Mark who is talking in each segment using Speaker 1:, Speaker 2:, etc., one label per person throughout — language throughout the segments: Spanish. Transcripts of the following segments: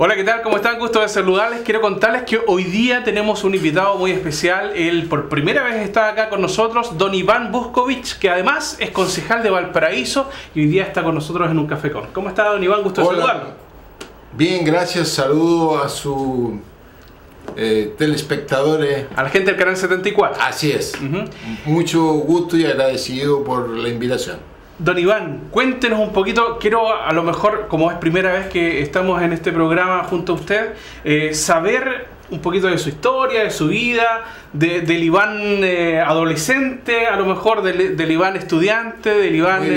Speaker 1: Hola, ¿qué tal? ¿Cómo están? Gusto de saludarles. Quiero contarles que hoy día tenemos un invitado muy especial. Él por primera vez está acá con nosotros, don Iván Buscovich, que además es concejal de Valparaíso y hoy día está con nosotros en un café con. ¿Cómo está, don Iván? Gusto de saludarlo.
Speaker 2: Bien, gracias. Saludo a sus telespectadores.
Speaker 1: A la gente del canal 74.
Speaker 2: Así es. Mucho gusto y agradecido por la invitación.
Speaker 1: Don Iván, cuéntenos un poquito, quiero a lo mejor, como es primera vez que estamos en este programa junto a usted, saber un poquito de su historia, de su vida, del Iván adolescente, a lo mejor del Iván estudiante, del Iván,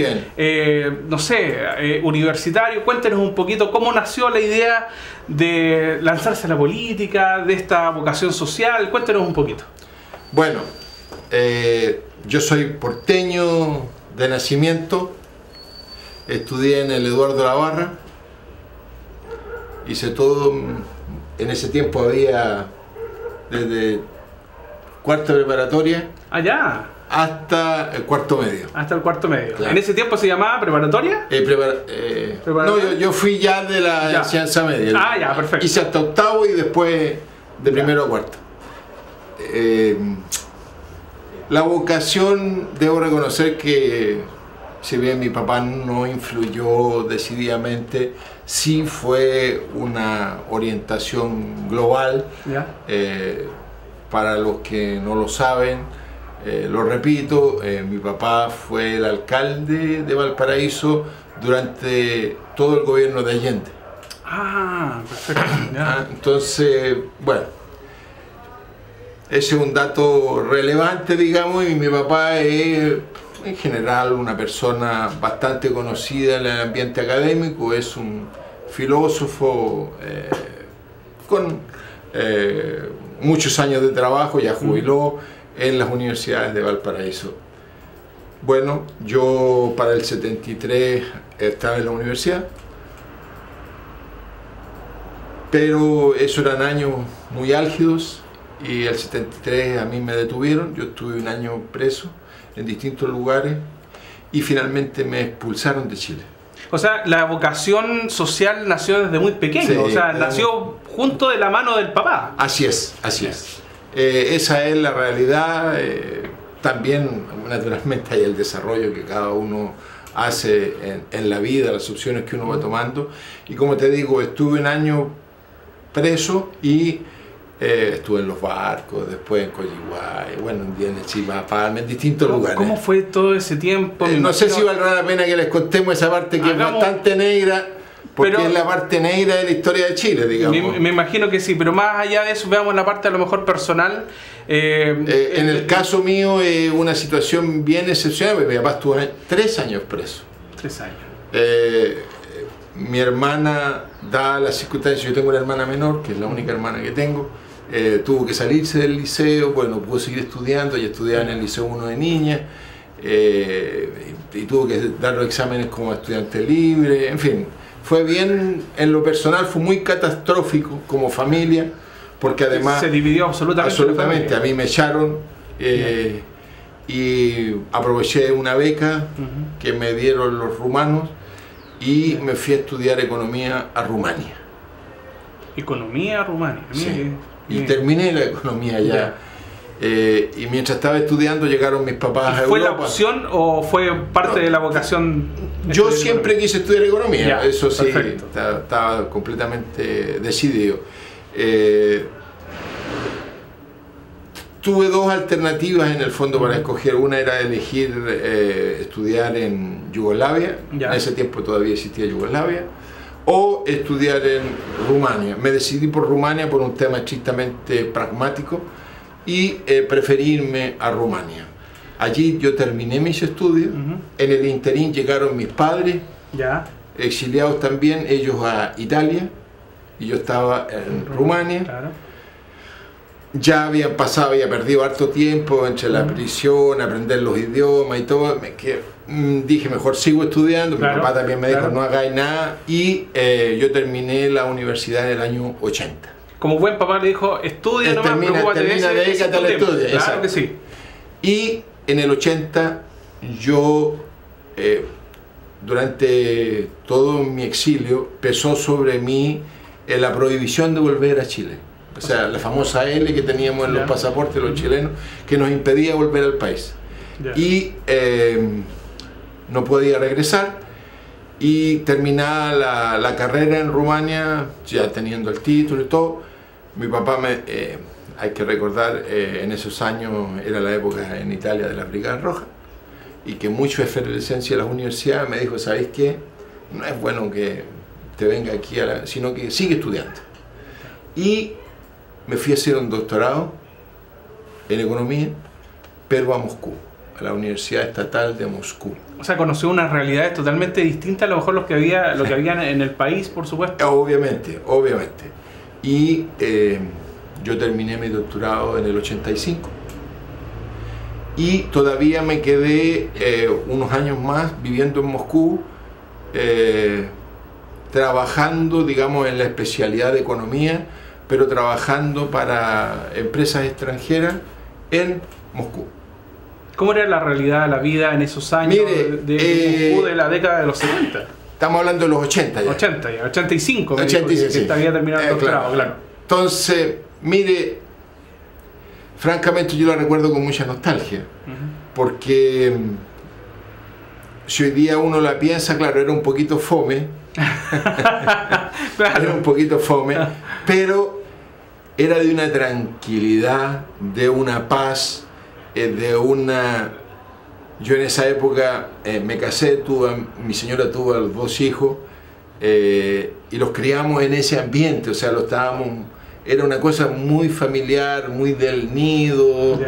Speaker 1: no sé, universitario. Cuéntenos un poquito cómo nació la idea de lanzarse a la política, de esta vocación social. Cuéntenos un poquito.
Speaker 2: Bueno, yo soy porteño de nacimiento, estudié en el Eduardo Labarra, hice todo, en ese tiempo había desde cuarto preparatoria hasta el cuarto medio.
Speaker 1: Hasta el cuarto medio.
Speaker 2: Claro.
Speaker 1: ¿En ese tiempo se llamaba preparatoria?
Speaker 2: No, yo fui ya de la enseñanza media.
Speaker 1: Ah, ya, perfecto.
Speaker 2: Hice hasta octavo y después de primero a cuarto. La vocación, debo reconocer que si bien mi papá no influyó decididamente, sí fue una orientación global. Para los que no lo saben, lo repito, mi papá fue el alcalde de Valparaíso durante todo el gobierno de Allende.
Speaker 1: Ah, perfecto.
Speaker 2: Entonces, bueno, ese es un dato relevante, digamos, y mi papá es en general una persona bastante conocida en el ambiente académico, es un filósofo con muchos años de trabajo, ya jubiló en las universidades de Valparaíso. Bueno, yo para el 73 estaba en la universidad, pero esos eran años muy álgidos. Y el 73 a mí me detuvieron, yo estuve un año preso en distintos lugares y finalmente me expulsaron de Chile.
Speaker 1: O sea, la vocación social nació desde muy pequeño, sí, o sea, nació junto de la mano del papá.
Speaker 2: Así es, así es. Esa es la realidad. También, naturalmente, hay el desarrollo que cada uno hace en la vida, las opciones que uno va tomando. Y como te digo, estuve un año preso y estuve en los barcos, después en Coyihuay, bueno, en Chimapalma, en distintos lugares.
Speaker 1: ¿Cómo fue todo ese tiempo?
Speaker 2: No sé si valdrá la pena que les contemos esa parte que es bastante negra, porque es la parte negra de la historia de Chile, digamos.
Speaker 1: Me imagino que sí, pero más allá de eso, veamos la parte a lo mejor personal.
Speaker 2: En el caso mío, una situación bien excepcional, porque mi papá estuvo 3 años preso.
Speaker 1: 3 años.
Speaker 2: Mi hermana, da las circunstancias, yo tengo una hermana menor, que es la única hermana que tengo, tuvo que salirse del liceo, bueno, pudo seguir estudiando, ella estudiaba en el Liceo 1 de niñas, y tuvo que dar los exámenes como estudiante libre, en fin, fue bien, en lo personal fue muy catastrófico como familia, porque además...
Speaker 1: Se dividió absolutamente.
Speaker 2: A mí me echaron, y aproveché una beca que me dieron los rumanos, y me fui a estudiar economía a Rumania.
Speaker 1: ¿Economía a Rumania?
Speaker 2: Sí. Y terminé la economía ya. Y mientras estaba estudiando llegaron mis papás a Europa.
Speaker 1: ¿Fue la opción o fue parte de la vocación?
Speaker 2: Yo siempre quise estudiar economía, eso sí, estaba completamente decidido. Tuve 2 alternativas en el fondo para escoger. Una era elegir estudiar en Yugoslavia, en ese tiempo todavía existía Yugoslavia, o estudiar en Rumania. Me decidí por Rumania por un tema estrictamente pragmático y preferí irme a Rumania. Allí yo terminé mis estudios, en el interín llegaron mis padres, exiliados también, ellos a Italia, y yo estaba en Rumania. Ya había perdido harto tiempo entre la prisión, aprender los idiomas y todo, dije mejor sigo estudiando, mi papá también me dijo no hagáis nada, y yo terminé la universidad en el año 80.
Speaker 1: Como buen papá le dijo, estudia nomás, preocúpate de
Speaker 2: estudio.
Speaker 1: Claro que sí.
Speaker 2: Y en el 80 yo, durante todo mi exilio, pesó sobre mí la prohibición de volver a Chile. O sea, la famosa L que teníamos en los pasaportes de los chilenos, que nos impedía volver al país. Y no podía regresar, y terminada la carrera en Rumania, ya teniendo el título y todo, mi papá hay que recordar, en esos años era la época en Italia de la Brigada Roja, y que mucha efervescencia de las universidades, me dijo, ¿sabéis qué? No es bueno que te venga aquí, sino que sigue estudiando. Y me fui a hacer un doctorado en economía, pero a Moscú, a la Universidad Estatal de Moscú.
Speaker 1: O sea, conoció unas realidades totalmente distintas a lo mejor lo que había en el país, por supuesto.
Speaker 2: Obviamente. Y yo terminé mi doctorado en el 85. Y todavía me quedé unos años más viviendo en Moscú, trabajando, digamos, en la especialidad de economía, pero trabajando para empresas extranjeras en Moscú.
Speaker 1: ¿Cómo era la realidad de la vida en esos años de Moscú de la década de los 70?
Speaker 2: Estamos hablando de los 80 ya.
Speaker 1: 85,
Speaker 2: 86,
Speaker 1: que había terminado el doctorado, claro.
Speaker 2: Entonces, mire, francamente yo la recuerdo con mucha nostalgia, porque si hoy día uno la piensa, claro, era un poquito fome,
Speaker 1: claro.
Speaker 2: Era un poquito fome, pero era de una tranquilidad, de una paz, Yo en esa época me casé, mi señora tuvo a los 2 hijos, y los criamos en ese ambiente, o sea, era una cosa muy familiar, muy del nido,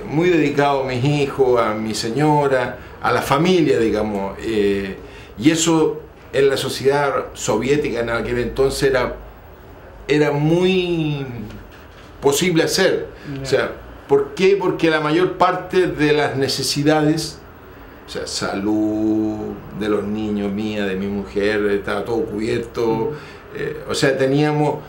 Speaker 2: muy dedicado a mis hijos, a mi señora, a la familia, digamos, y eso en la sociedad soviética en aquel entonces era muy posible hacer. O sea, ¿por qué? Porque la mayor parte de las necesidades, o sea, salud de los niños, mía, de mi mujer, estaba todo cubierto, o sea, teníamos,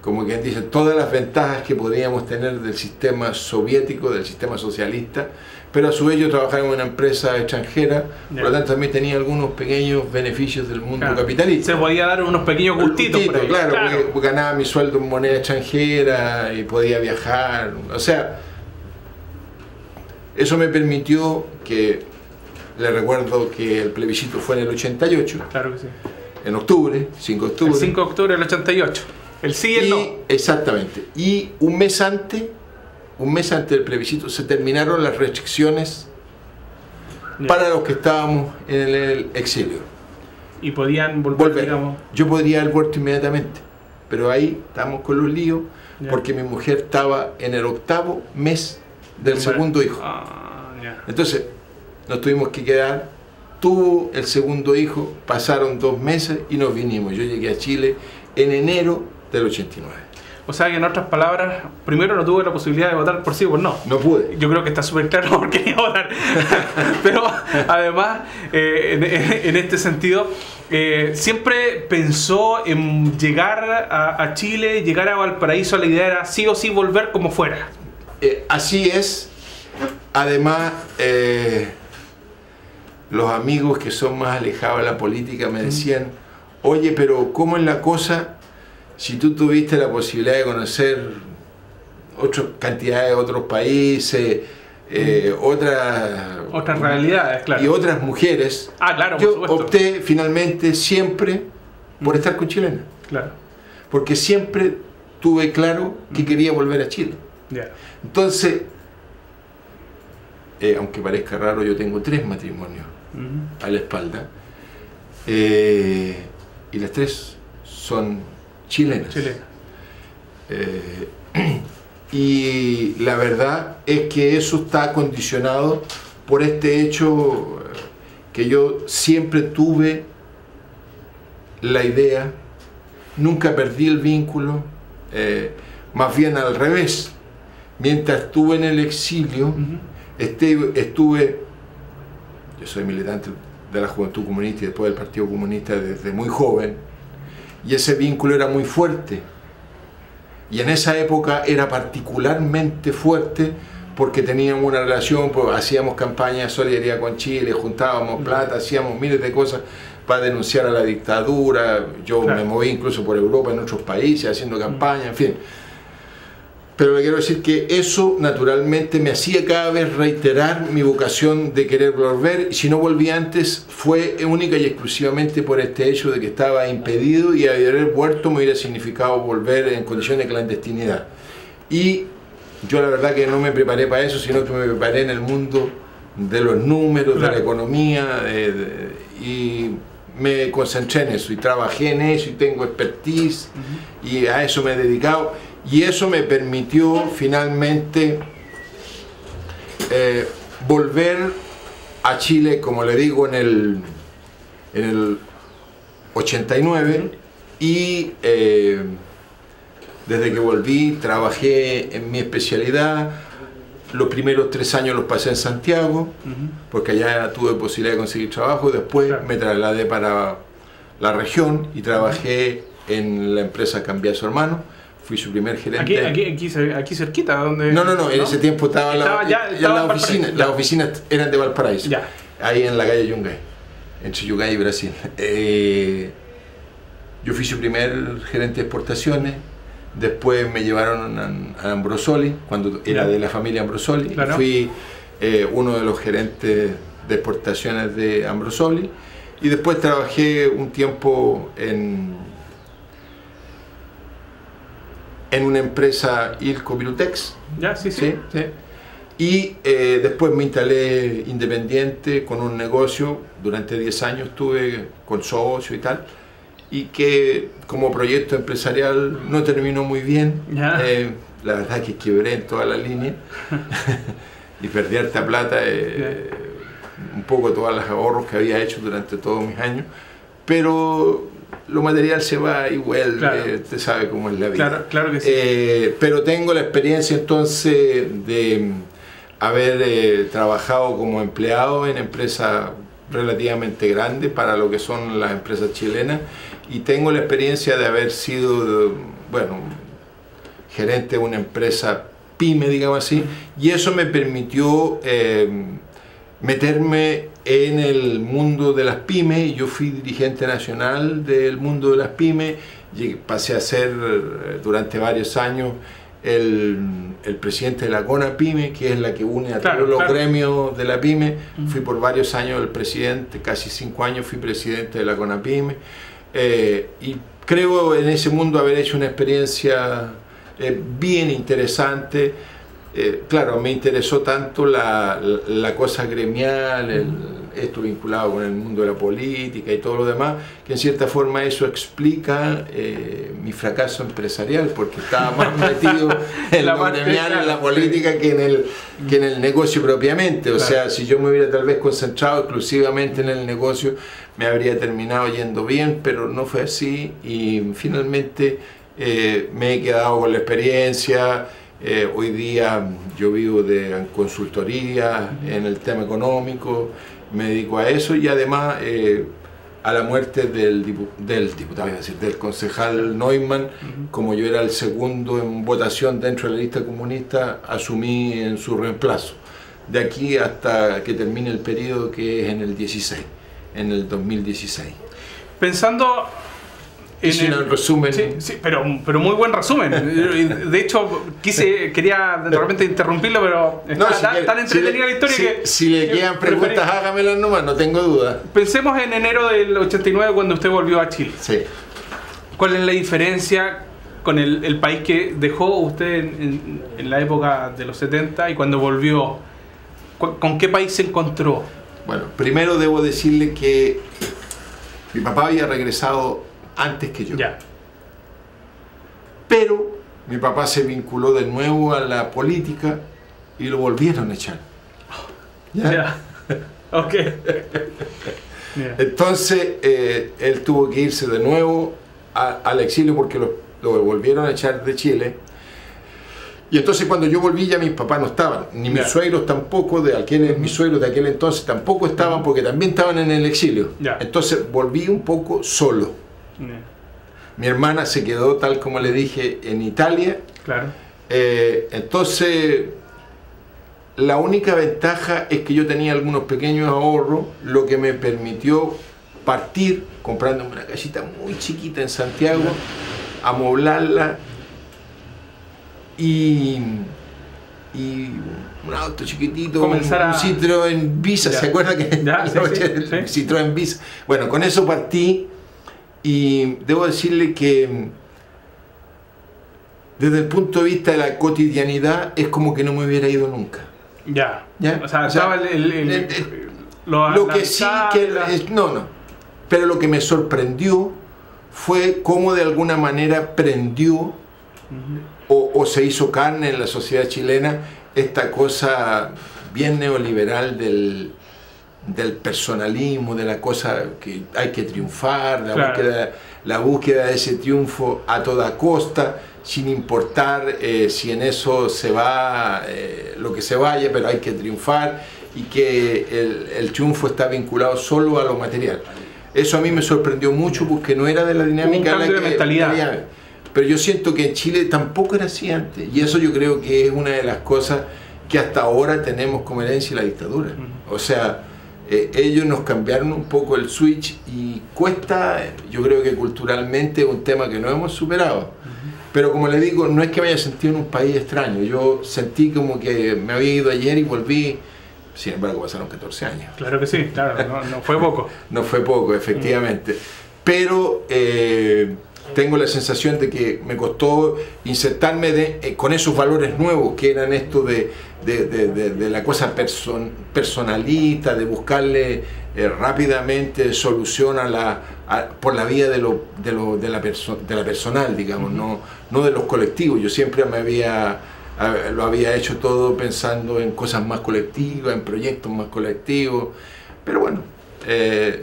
Speaker 2: como quien dice, todas las ventajas que podíamos tener del sistema soviético, del sistema socialista, pero a su vez yo trabajaba en una empresa extranjera, por lo tanto también tenía algunos pequeños beneficios del mundo capitalista.
Speaker 1: Se podía dar unos pequeños gustitos por ahí.
Speaker 2: Claro. Porque ganaba mi sueldo en moneda extranjera y podía viajar, o sea, eso me permitió que, le recuerdo que el plebiscito fue en el 88.
Speaker 1: Claro que sí.
Speaker 2: En octubre, 5 de octubre.
Speaker 1: El 5 de octubre del 88. El sí y el no.
Speaker 2: Exactamente. Y un mes antes del plebiscito se terminaron las restricciones para los que estábamos en el exilio.
Speaker 1: Y podían volver. Digamos.
Speaker 2: Yo podría haber vuelto inmediatamente, pero ahí estábamos con los líos, porque mi mujer estaba en el 8º mes del segundo hijo. Entonces nos tuvimos que quedar, tuvo el segundo hijo, pasaron 2 meses y nos vinimos. Yo llegué a Chile en enero del 89.
Speaker 1: O sea que en otras palabras, primero no tuve la posibilidad de votar por sí o por no.
Speaker 2: No pude.
Speaker 1: Yo creo que está súper claro por qué iba a votar. Pero además, en este sentido, siempre pensó en llegar a Chile, llegar a Valparaíso. La idea era sí o sí volver como fuera.
Speaker 2: Así es. Además, los amigos que son más alejados de la política me decían, oye, pero ¿cómo es la cosa si tú tuviste la posibilidad de conocer otras cantidades de otros países,
Speaker 1: otras realidades, claro,
Speaker 2: y otras mujeres?
Speaker 1: Claro,
Speaker 2: yo opté finalmente siempre por estar con chilenas.
Speaker 1: Claro.
Speaker 2: Porque siempre tuve claro que quería volver a Chile. Entonces, aunque parezca raro, yo tengo 3 matrimonios a la espalda, y las 3 son chilenas. Y la verdad es que eso está condicionado por este hecho, que yo siempre tuve la idea, nunca perdí el vínculo, más bien al revés. Mientras estuve en el exilio, yo soy militante de la Juventud Comunista y después del Partido Comunista desde muy joven, y ese vínculo era muy fuerte, y en esa época era particularmente fuerte porque teníamos una relación, pues hacíamos campañas de solidaridad con Chile, juntábamos plata, hacíamos miles de cosas para denunciar a la dictadura. Yo me moví incluso por Europa, en otros países, haciendo campaña, en fin. Pero le quiero decir que eso naturalmente me hacía cada vez reiterar mi vocación de querer volver, y si no volví antes fue única y exclusivamente por este hecho de que estaba impedido, y haber vuelto me hubiera significado volver en condiciones de clandestinidad. Y yo la verdad que no me preparé para eso, sino que me preparé en el mundo de los números, de la economía, y me concentré en eso y trabajé en eso y tengo expertise y a eso me he dedicado. Y eso me permitió finalmente volver a Chile, como le digo, en el 89, y desde que volví trabajé en mi especialidad. Los primeros 3 años los pasé en Santiago, porque allá tuve posibilidad de conseguir trabajo. Después me trasladé para la región y trabajé en la empresa Cambiaso Hermanos. Fui su primer gerente.
Speaker 3: Aquí cerquita, donde...
Speaker 2: No, en ese tiempo estaba la oficina. Las oficinas eran de Valparaíso, ahí en la calle Yungay, entre Yungay y Brasil. Yo fui su primer gerente de exportaciones. Después me llevaron a Ambrosoli, cuando era de la familia Ambrosoli. Fui uno de los gerentes de exportaciones de Ambrosoli. Y después trabajé un tiempo en una empresa Ilco Virutex. Sí. Y después me instalé independiente con un negocio. Durante 10 años estuve con socio y tal. Y que como proyecto empresarial no terminó muy bien. La verdad que quebré en toda la línea y perdí harta plata, un poco todos los ahorros que había hecho durante todos mis años, pero lo material se va y vuelve, usted sabe cómo es la vida.
Speaker 3: Claro que sí.
Speaker 2: Pero tengo la experiencia entonces de haber trabajado como empleado en empresas relativamente grandes para lo que son las empresas chilenas, y tengo la experiencia de haber sido, gerente de una empresa pyme, digamos así, y eso me permitió meterme en el mundo de las pymes. Yo fui dirigente nacional del mundo de las pymes, y pasé a ser durante varios años el presidente de la CONAPYME, que es la que une a todos los gremios de la pyme. Fui por varios años el presidente, casi 5 años fui presidente de la CONAPYME, y creo en ese mundo haber hecho una experiencia bien interesante. Claro, me interesó tanto la cosa gremial, esto vinculado con el mundo de la política y todo lo demás, que en cierta forma eso explica mi fracaso empresarial, porque estaba más metido en lo gremial, en la política, que en el negocio propiamente. O sea, si yo me hubiera tal vez concentrado exclusivamente en el negocio, me habría terminado yendo bien, pero no fue así, y finalmente me he quedado con la experiencia. Hoy día yo vivo de consultoría en el tema económico, me dedico a eso, y además a la muerte del concejal Neumann, como yo era el segundo en votación dentro de la lista comunista, asumí en su reemplazo, de aquí hasta que termine el periodo, que es en el 2016.
Speaker 3: Pensando...
Speaker 2: el resumen.
Speaker 3: Sí, pero muy buen resumen. De hecho, quería de repente interrumpirlo, pero está tan entretenida la historia que...
Speaker 2: Si le quedan preguntas, hágamelas nomás, no tengo duda.
Speaker 3: Pensemos en enero del 89, cuando usted volvió a Chile.
Speaker 2: Sí.
Speaker 3: ¿Cuál es la diferencia con el país que dejó usted en la época de los 70 y cuando volvió? ¿Con qué país se encontró?
Speaker 2: Bueno, primero debo decirle que mi papá había regresado antes que yo. Pero mi papá se vinculó de nuevo a la política y lo volvieron a echar.
Speaker 3: Ok.
Speaker 2: Entonces él tuvo que irse de nuevo al exilio, porque lo volvieron a echar de Chile. Y entonces cuando yo volví, ya mis papás no estaban, ni mis suegros tampoco, mis suegros de aquel entonces tampoco estaban, porque también estaban en el exilio. Entonces volví un poco solo. Mi hermana se quedó, tal como le dije, en Italia. Entonces la única ventaja es que yo tenía algunos pequeños ahorros, lo que me permitió partir comprándome una casita muy chiquita en Santiago, amoblarla y un auto chiquitito, un Citroën Visa, ¿se acuerda que? Citroën Visa. Bueno, con eso partí y debo decirle que desde el punto de vista de la cotidianidad es como que no me hubiera ido nunca.
Speaker 1: ¿Ya?
Speaker 2: O sea lo que sí que pero lo que me sorprendió fue cómo de alguna manera prendió o se hizo carne en la sociedad chilena esta cosa bien neoliberal del personalismo, de la cosa que hay que triunfar, la búsqueda de ese triunfo a toda costa, sin importar si en eso se va lo que se vaya, pero hay que triunfar, y que el triunfo está vinculado solo a lo material. Eso a mí me sorprendió mucho porque no era de la dinámica
Speaker 1: de mentalidad.
Speaker 2: Pero yo siento que en Chile tampoco era así antes, y eso yo creo que es una de las cosas que hasta ahora tenemos como herencia la dictadura. O sea, ellos nos cambiaron un poco el switch y cuesta, yo creo que culturalmente es un tema que no hemos superado. Pero como le digo, no es que me haya sentido en un país extraño, yo sentí como que me había ido ayer y volví. Sin embargo, pasaron 14 años.
Speaker 1: Claro que sí, claro, no fue poco.
Speaker 2: No fue poco, efectivamente. Pero tengo la sensación de que me costó insertarme con esos valores nuevos que eran esto de la cosa personalista, de buscarle rápidamente solución por la vía de la personal, digamos, no de los colectivos. Yo siempre lo había hecho todo pensando en cosas más colectivas, en proyectos más colectivos, pero bueno,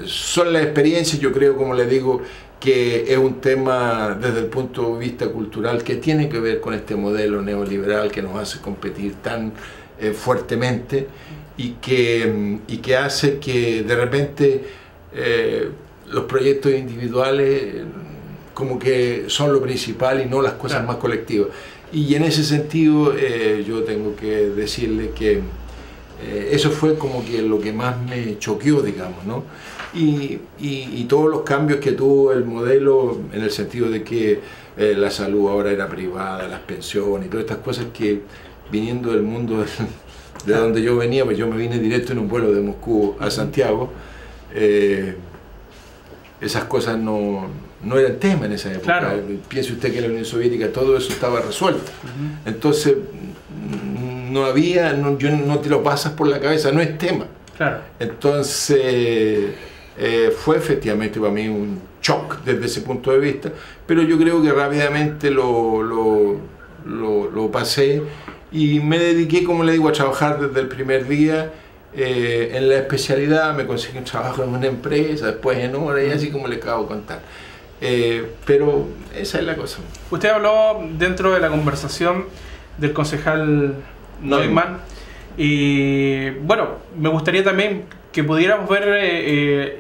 Speaker 2: son las experiencias. Yo creo, como le digo, que es un tema desde el punto de vista cultural que tiene que ver con este modelo neoliberal que nos hace competir tan fuertemente y que hace que de repente los proyectos individuales como que son lo principal y no las cosas más colectivas. Y en ese sentido yo tengo que decirle que eso fue como que lo que más me choqueó, digamos, ¿no? Y todos los cambios que tuvo el modelo, en el sentido de que la salud ahora era privada, las pensiones y todas estas cosas que, viniendo del mundo de donde yo venía, pues yo me vine directo en un vuelo de Moscú a Santiago, esas cosas no eran tema en esa época.
Speaker 1: Claro.
Speaker 2: Piense usted que en la Unión Soviética todo eso estaba resuelto. Entonces no había, no te lo pasas por la cabeza, no es tema.
Speaker 1: Claro.
Speaker 2: Entonces fue efectivamente para mí un shock desde ese punto de vista, pero yo creo que rápidamente lo pasé y me dediqué, como le digo, a trabajar desde el primer día. En la especialidad me conseguí un trabajo en una empresa, después en hora, y así como le acabo de contar. Pero esa es la cosa.
Speaker 1: Usted habló dentro de la conversación del concejal Neumann, y bueno, me gustaría también que pudiéramos ver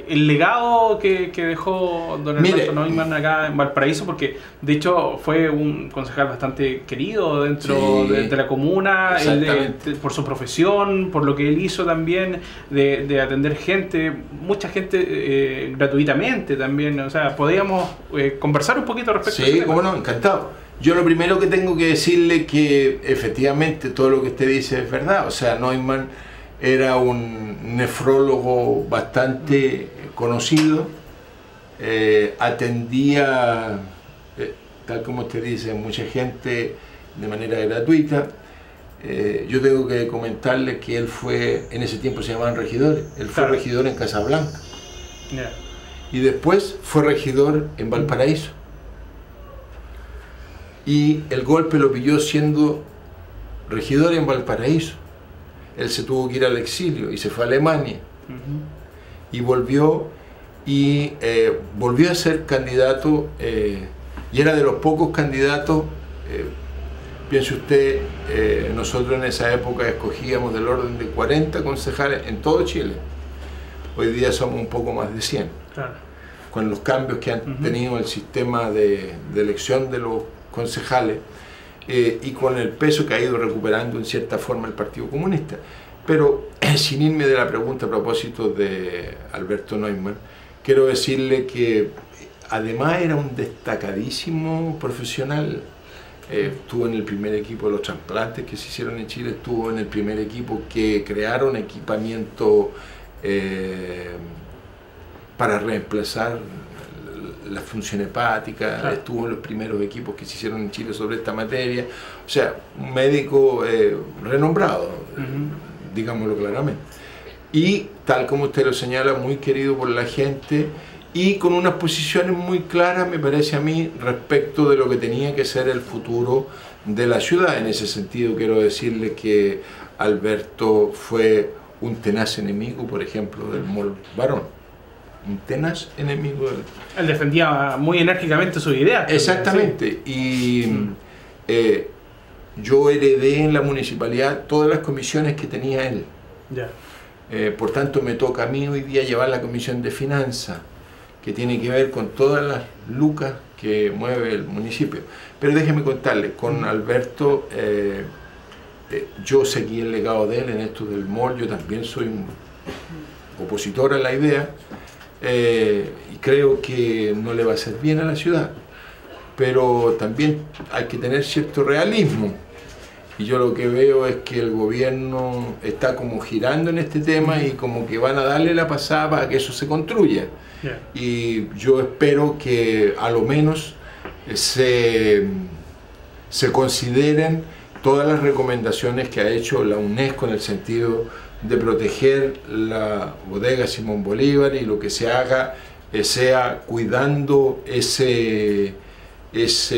Speaker 1: el legado que dejó don Alberto Neumann acá en Valparaíso, porque de hecho fue un concejal bastante querido dentro de la comuna, por su profesión, por lo que él hizo también, de atender gente, mucha gente gratuitamente también. O sea, podíamos conversar un poquito respecto a eso.
Speaker 2: Sí, cómo no, encantado. Yo lo primero que tengo que decirle que efectivamente todo lo que usted dice es verdad. O sea, Neumann era un nefrólogo bastante conocido, atendía, tal como usted dice, mucha gente de manera gratuita. Yo tengo que comentarle que él fue, en ese tiempo se llamaban regidores, él fue regidor en Casablanca, y después fue regidor en Valparaíso. Y el golpe lo pilló siendo regidor en Valparaíso. Él se tuvo que ir al exilio y se fue a Alemania. Y volvió a ser candidato, y era de los pocos candidatos. Piense usted, nosotros en esa época escogíamos del orden de 40 concejales en todo Chile. Hoy día somos un poco más de 100. Claro. Con los cambios que han tenido el sistema de elección de los concejales, y con el peso que ha ido recuperando en cierta forma el Partido Comunista. Pero sin irme de la pregunta a propósito de Alberto Neumann, quiero decirle que además era un destacadísimo profesional. Estuvo en el primer equipo de los trasplantes que se hicieron en Chile, estuvo en el primer equipo que crearon equipamiento para reemplazar la función hepática, claro. Estuvo en los primeros equipos que se hicieron en Chile sobre esta materia, o sea, un médico renombrado, digámoslo claramente. Y tal como usted lo señala, muy querido por la gente y con unas posiciones muy claras, me parece a mí, respecto de lo que tenía que ser el futuro de la ciudad. En ese sentido quiero decirle que Alberto fue un tenaz enemigo, por ejemplo, del Mall Barón. Un tenaz enemigo del...
Speaker 3: Él defendía muy enérgicamente sus ideas.
Speaker 2: Exactamente. Sí. Y yo heredé en la municipalidad todas las comisiones que tenía él.
Speaker 3: Ya.
Speaker 2: Por tanto, me toca a mí hoy día llevar la comisión de finanzas, que tiene que ver con todas las lucas que mueve el municipio. Pero déjeme contarle, con Alberto, yo seguí el legado de él en esto del mall, yo también soy un opositor a la idea, y creo que no le va a hacer bien a la ciudad, pero también hay que tener cierto realismo. Y yo lo que veo es que el gobierno está como girando en este tema y como que van a darle la pasada para que eso se construya. Yeah. Y yo espero que a lo menos se consideren todas las recomendaciones que ha hecho la UNESCO en el sentido de proteger la bodega Simón Bolívar, y lo que se haga sea cuidando ese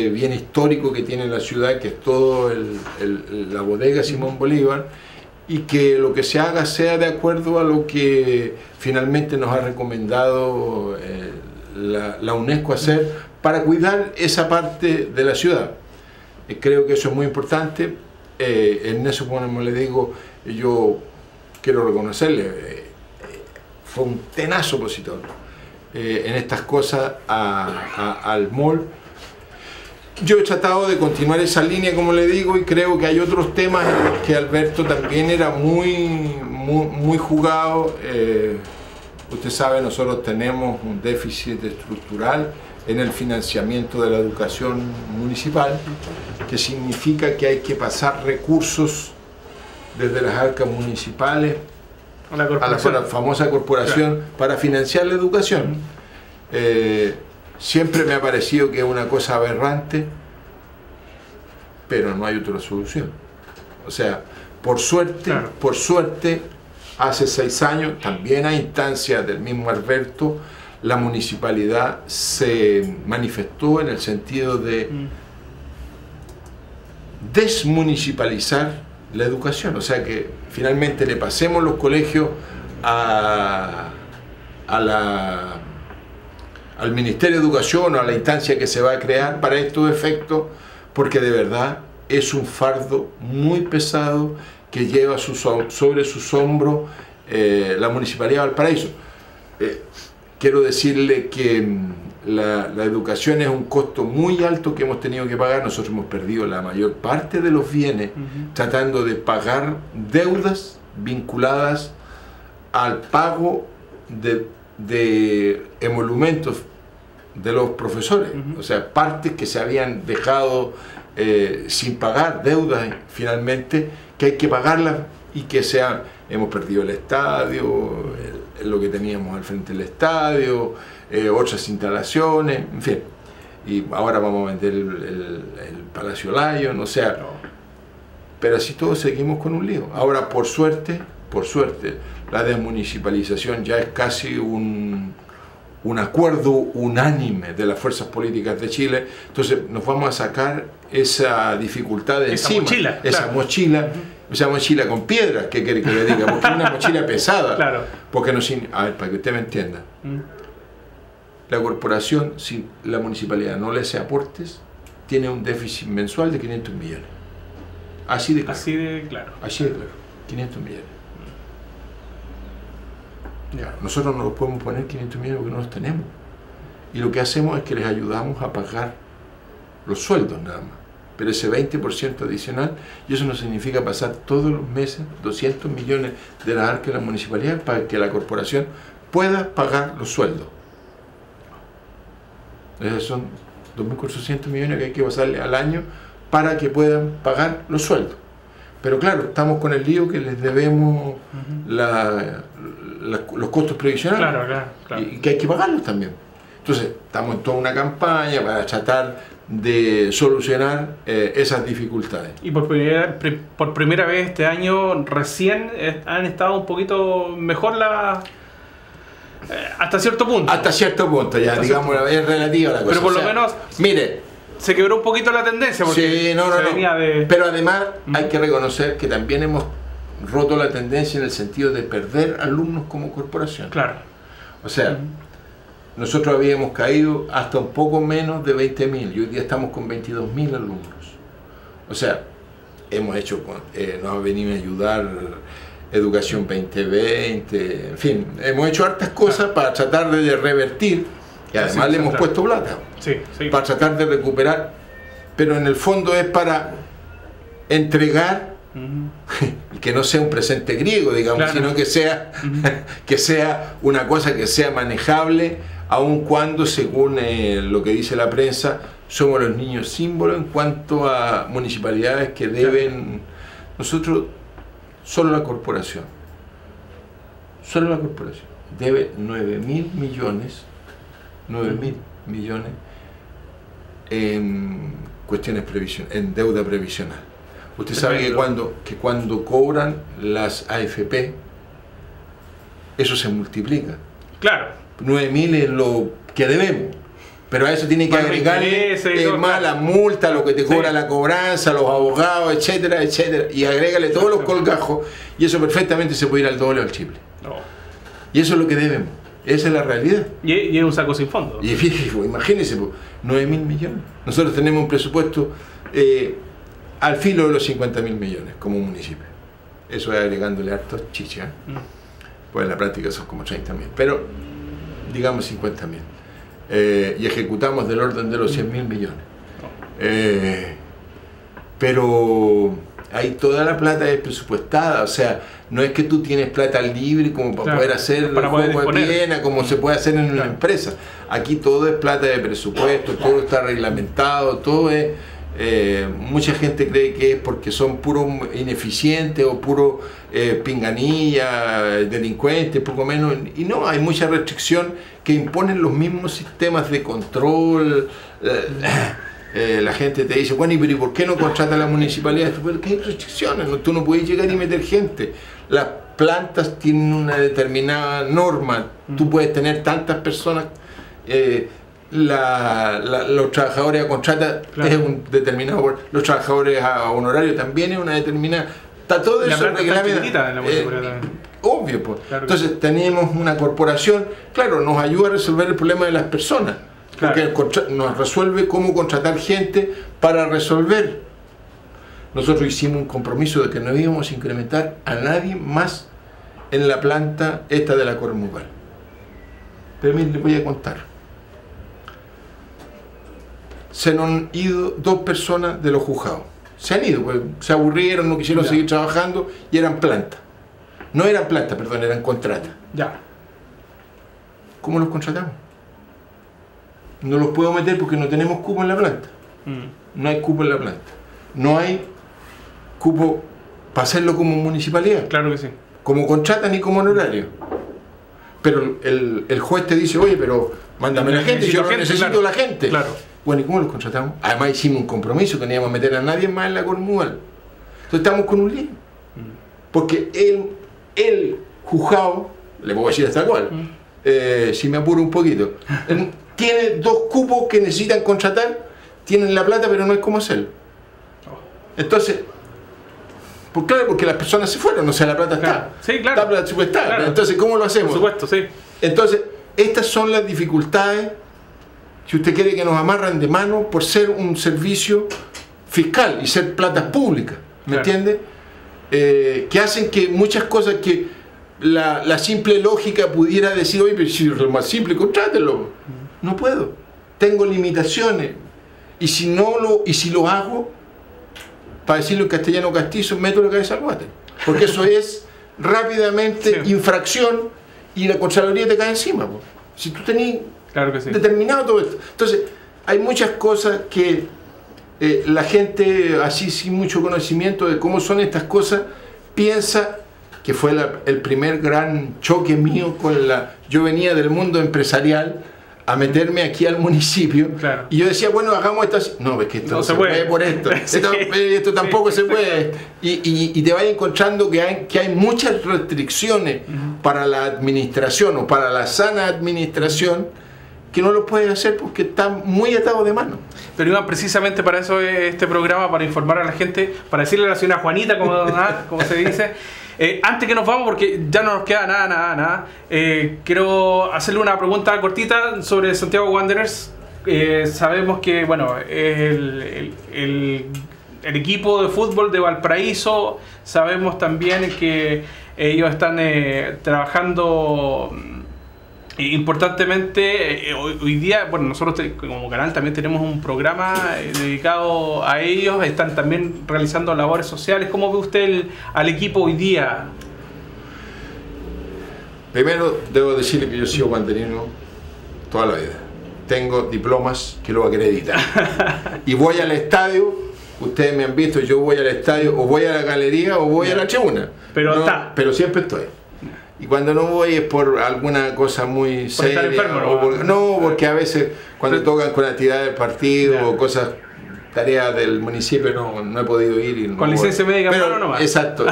Speaker 2: bien histórico que tiene la ciudad, que es todo la bodega Simón Bolívar, y que lo que se haga sea de acuerdo a lo que finalmente nos ha recomendado la UNESCO hacer para cuidar esa parte de la ciudad. Creo que eso es muy importante. En eso, como le digo, yo quiero reconocerle, fue un tenaz opositor en estas cosas al mall. Yo he tratado de continuar esa línea, como le digo, y creo que hay otros temas en los que Alberto también era muy jugado. Usted sabe, nosotros tenemos un déficit estructural en el financiamiento de la educación municipal, que significa que hay que pasar recursos desde las arcas municipales a la famosa corporación, claro, para financiar la educación. Siempre me ha parecido que es una cosa aberrante, pero no hay otra solución. O sea, por suerte, claro, por suerte, hace 6 años, también a instancias del mismo Alberto, la municipalidad se manifestó en el sentido de desmunicipalizar la educación. O sea, que finalmente le pasemos los colegios al Ministerio de Educación o a la instancia que se va a crear para estos efectos, porque de verdad es un fardo muy pesado que lleva sobre sus hombros la Municipalidad de Valparaíso. Quiero decirle que la educación es un costo muy alto que hemos tenido que pagar. Nosotros hemos perdido la mayor parte de los bienes tratando de pagar deudas vinculadas al pago de emolumentos de los profesores, o sea, partes que se habían dejado sin pagar, deudas finalmente que hay que pagarlas, y que hemos perdido el estadio, lo que teníamos al frente del estadio, otras instalaciones, en fin, y ahora vamos a vender el Palacio Lyon, o sea, pero así todos seguimos con un lío. Ahora, por suerte, la desmunicipalización ya es casi un acuerdo unánime de las fuerzas políticas de Chile. Entonces nos vamos a sacar esa dificultad de encima, esa mochila con piedras, ¿qué quiere que le diga? Porque es una mochila pesada. Claro. Porque a ver, para que usted me entienda, la corporación, si la municipalidad no le hace aportes, tiene un déficit mensual de 500 millones. Así de claro. Así de claro. 500 millones. Ya, nosotros no los podemos poner 500 millones porque no los tenemos. Y lo que hacemos es que les ayudamos a pagar los sueldos nada más. Pero ese 20% adicional, y eso no significa pasar todos los meses 200 millones de la arca de la municipalidad para que la corporación pueda pagar los sueldos. Esos son 2.400 millones que hay que pasarle al año para que puedan pagar los sueldos. Pero claro, estamos con el lío que les debemos los costos previsionales.
Speaker 3: Claro.
Speaker 2: Y que hay que pagarlos también. Entonces, estamos en toda una campaña para tratar de solucionar esas dificultades.
Speaker 3: Y por primera vez este año recién han estado un poquito mejor hasta cierto punto.
Speaker 2: Hasta cierto punto, ya digamos, es relativa la cosa.
Speaker 3: Pero por lo menos,
Speaker 2: mire,
Speaker 3: se quebró un poquito la tendencia. Porque
Speaker 2: sí, no. Pero además hay que reconocer que también hemos roto la tendencia en el sentido de perder alumnos como corporación.
Speaker 3: Claro.
Speaker 2: O sea, nosotros habíamos caído hasta un poco menos de 20.000 y hoy día estamos con 22.000 alumnos. O sea, hemos hecho, nos ha venido a ayudar Educación 2020, en fin, hemos hecho hartas cosas para tratar de revertir, y además le hemos puesto plata, para tratar de recuperar, pero en el fondo es para entregar, que no sea un presente griego, digamos, sino que sea, que sea una cosa que sea manejable, aun cuando, según lo que dice la prensa, somos los niños símbolos en cuanto a municipalidades que deben, nosotros, solo la corporación debe 9.000 millones en cuestiones en deuda previsional. Usted sabe que cuando cobran las AFP, eso se multiplica.
Speaker 3: Claro.
Speaker 2: 9.000 es lo que debemos. Pero a eso tiene que agregarle más la multa, lo que te cobra la cobranza, los abogados, etcétera, etcétera. Y agrégale todos los colgajos y eso perfectamente se puede ir al doble o al triple. Y eso es lo que debemos. Esa es la realidad.
Speaker 3: Y es un saco sin fondo.
Speaker 2: Y imagínense, 9.000 millones. Nosotros tenemos un presupuesto al filo de los 50.000 millones como municipio. Eso es agregándole hartos chichas. Pues en la práctica son como 30.000. Pero digamos 50.000. Y ejecutamos del orden de los 100.000 millones. Pero ahí toda la plata es presupuestada, o sea, no es que tú tienes plata libre como para poder hacer el juego de Viena, como se puede hacer en una empresa. Aquí todo es plata de presupuesto, todo está reglamentado, todo es... mucha gente cree que es porque son puros ineficientes o puros pinganillas, delincuentes, poco menos, y no, hay mucha restricción que imponen los mismos sistemas de control. La gente te dice, bueno, ¿y por qué no contrata la municipalidad? Porque hay restricciones, tú no puedes llegar y meter gente. Las plantas tienen una determinada norma, tú puedes tener tantas personas. Los trabajadores a contrata es un determinado, los trabajadores a honorario también es una determinada, está todo eso reglamentado, obvio, pues. Claro. Entonces tenemos una corporación, claro, nos ayuda a resolver el problema de las personas, porque nos resuelve cómo contratar gente para resolver. Nosotros hicimos un compromiso de que no íbamos a incrementar a nadie más en la planta esta de la Cormugal. Pero miren, les voy a contar. Se nos han ido 2 personas de los juzgados. Se han ido, pues, se aburrieron, no quisieron seguir trabajando y eran plantas. No eran plantas, perdón, eran contratas. ¿Cómo los contratamos? No los puedo meter porque no tenemos cupo en la planta. No hay cupo en la planta. No hay cupo para hacerlo como municipalidad.
Speaker 3: Claro que sí.
Speaker 2: Como contrata ni como honorario. Pero el juez te dice, oye, pero mándame la gente, yo necesito la gente.
Speaker 3: Claro.
Speaker 2: Bueno, ¿y cómo los contratamos? Además hicimos un compromiso que no íbamos a meter a nadie más en la Cormugal. Entonces estamos con un lío. Porque el juzgado, le puedo decir hasta cuál, si me apuro un poquito, tiene 2 cupos que necesitan contratar, tienen la plata pero no hay cómo hacerlo. Entonces, pues claro, porque las personas se fueron, o sea, la plata está.
Speaker 3: Sí, claro.
Speaker 2: Está presupuestada. Claro. Entonces, ¿cómo lo hacemos?
Speaker 3: Por supuesto, sí.
Speaker 2: Entonces, estas son las dificultades, si usted quiere, que nos amarran de mano por ser un servicio fiscal y ser platas públicas, ¿me entiende? Que hacen que muchas cosas que la simple lógica pudiera decir, oye, pero si es lo más simple, contrátelo. No puedo, tengo limitaciones. Y si lo hago, para decirlo en castellano castizo, meto la cabeza al water. Porque eso es rápidamente infracción y la Contraloría te cae encima. Si tú tenés
Speaker 1: Claro que sí.
Speaker 2: Determinado todo esto. Entonces, hay muchas cosas que la gente, así sin mucho conocimiento de cómo son estas cosas, piensa que fue el primer gran choque mío con la... Yo venía del mundo empresarial a meterme aquí al municipio,
Speaker 1: claro.
Speaker 2: Y yo decía, bueno, hagamos esto así. No, es que esto no se puede por esto. Sí. Esto tampoco se puede. Y te vas encontrando que hay muchas restricciones para la administración o para la sana administración que no lo puedes hacer porque está muy atado de mano.
Speaker 1: Pero Iván, precisamente para eso es este programa, para informar a la gente, para decirle a la señora Juanita, como se dice. Antes que nos vamos, porque ya no nos queda nada, quiero hacerle una pregunta cortita sobre Santiago Wanderers. Sabemos que, bueno, es el equipo de fútbol de Valparaíso. Sabemos también que ellos están trabajando importantemente. Hoy día, bueno, nosotros como canal también tenemos un programa dedicado a ellos. Están también realizando labores sociales. ¿Cómo ve usted al equipo hoy día?
Speaker 2: Primero debo decirle que yo he sido wanderino toda la vida. Tengo diplomas que lo acreditan. Y voy al estadio, ustedes me han visto, yo voy al estadio, o voy a la galería o voy a la tribuna. Pero siempre estoy. Y cuando no voy es por alguna cosa muy seria.
Speaker 1: ¿Por estar enfermo?
Speaker 2: No, porque a veces cuando tocan con actividades del partido o cosas, tareas del municipio, no he podido ir. Y no
Speaker 1: con licencia médica,
Speaker 2: pero
Speaker 1: no más.
Speaker 2: Exacto.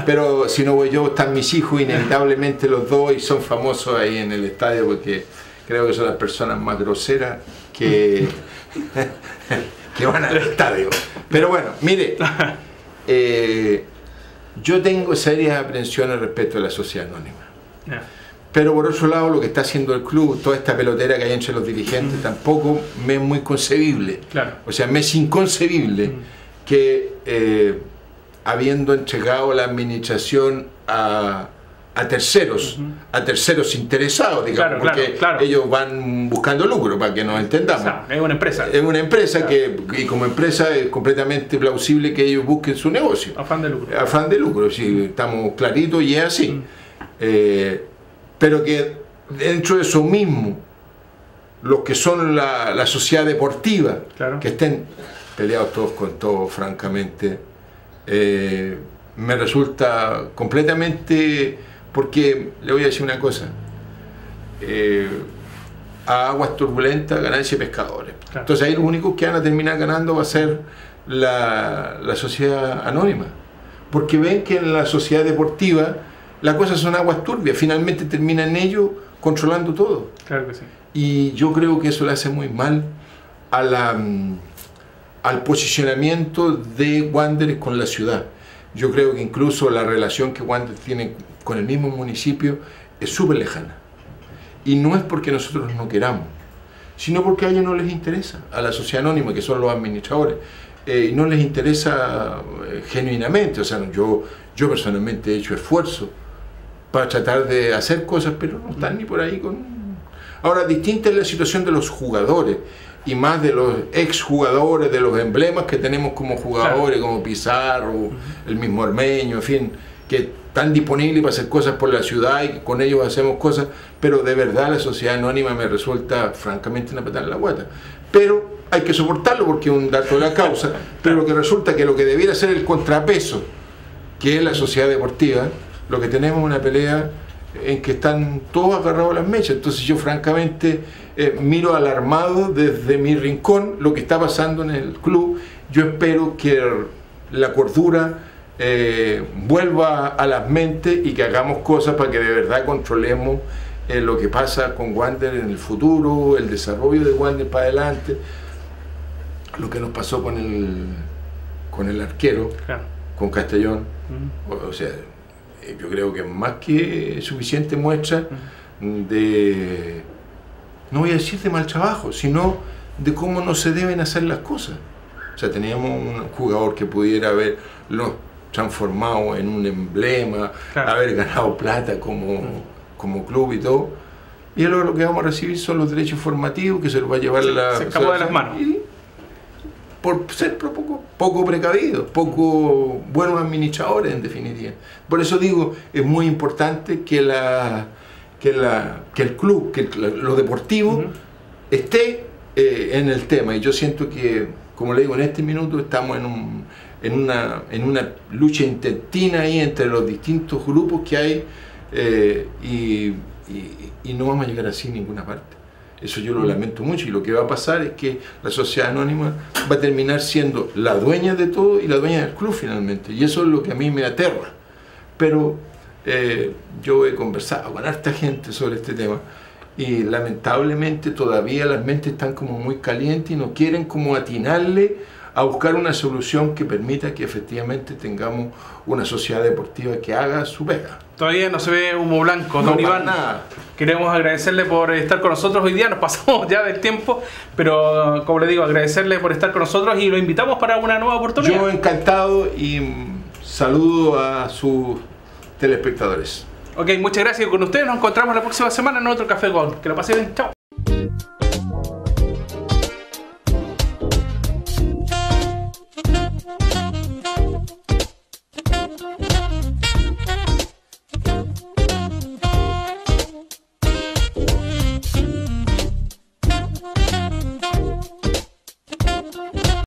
Speaker 2: Pero si no voy yo, están mis hijos, inevitablemente los dos, y son famosos ahí en el estadio porque creo que son las personas más groseras que van al estadio. Pero bueno, mire, yo tengo serias aprensiones respecto a la sociedad anónima. Yeah. Pero por otro lado, lo que está haciendo el club, toda esta pelotera que hay entre los dirigentes, tampoco me es muy concebible.
Speaker 1: Claro.
Speaker 2: O sea, me es inconcebible que habiendo entregado la administración a terceros, a terceros interesados, digamos, porque ellos van buscando lucro, para que nos entendamos. O sea,
Speaker 1: es una empresa.
Speaker 2: Es una empresa y como empresa es completamente plausible que ellos busquen su negocio.
Speaker 1: Afán de lucro.
Speaker 2: Afán de lucro, sí, estamos claritos y es así. Pero que dentro de eso mismo, los que son la sociedad deportiva, que estén peleados todos con todos, francamente, me resulta completamente... Porque le voy a decir una cosa, a aguas turbulentas, ganancia de pescadores. Claro. Entonces ahí los únicos que van a terminar ganando va a ser la sociedad anónima. Porque ven que en la sociedad deportiva las cosas son aguas turbias, finalmente terminan ellos controlando todo.
Speaker 1: Claro que sí.
Speaker 2: Y yo creo que eso le hace muy mal al posicionamiento de Wanderers con la ciudad. Yo creo que incluso la relación que Wanderers tiene con el mismo municipio es súper lejana. Y no es porque nosotros no queramos, sino porque a ellos no les interesa, a la sociedad anónima, que son los administradores, y no les interesa genuinamente. O sea, yo personalmente he hecho esfuerzo para tratar de hacer cosas, pero no están ni por ahí con... Ahora, distinta es la situación de los jugadores, y más de los exjugadores, de los emblemas que tenemos como jugadores, como Pizarro, el mismo Armeño, en fin, que están disponibles para hacer cosas por la ciudad y que con ellos hacemos cosas, pero de verdad la sociedad anónima me resulta francamente una patada en la guata. Pero hay que soportarlo porque es un dato de la causa, pero lo que resulta que lo que debiera ser el contrapeso, que es la sociedad deportiva, lo que tenemos es una pelea en que están todos agarrados a las mechas. Entonces yo francamente miro alarmado desde mi rincón lo que está pasando en el club. Yo espero que la cordura vuelva a las mentes y que hagamos cosas para que de verdad controlemos lo que pasa con Wanderers en el futuro, el desarrollo de Wanderers para adelante, lo que nos pasó con el arquero, con Castellón. O sea, yo creo que es más que suficiente muestra de, no voy a decir de mal trabajo, sino de cómo no se deben hacer las cosas. O sea, teníamos un jugador que pudiera haberlo transformado en un emblema, haber ganado plata como club y todo, y ahora lo que vamos a recibir son los derechos formativos que se los va a llevar
Speaker 1: se escapó de las manos.
Speaker 2: Y por ser poco precavidos, poco buenos administradores en definitiva. Por eso digo, es muy importante que el club, que lo deportivo esté en el tema. Y yo siento que, como le digo, en este minuto estamos en una lucha intestina ahí entre los distintos grupos que hay, y no vamos a llegar así a ninguna parte. Eso yo lo lamento mucho, y lo que va a pasar es que la sociedad anónima va a terminar siendo la dueña de todo y la dueña del club finalmente, y eso es lo que a mí me aterra. Pero yo he conversado con harta gente sobre este tema, y lamentablemente todavía las mentes están como muy calientes y no quieren como atinarle a buscar una solución que permita que efectivamente tengamos una sociedad deportiva que haga su pega.
Speaker 1: Todavía no se ve humo blanco, don Iván.
Speaker 2: Nada.
Speaker 1: Queremos agradecerle por estar con nosotros hoy día, nos pasamos ya del tiempo, pero como le digo, agradecerle por estar con nosotros y lo invitamos para una nueva oportunidad.
Speaker 2: Yo encantado, y saludo a sus telespectadores.
Speaker 1: Ok, muchas gracias. Con ustedes nos encontramos la próxima semana en otro Café Gol. Que lo pasen bien. Chao.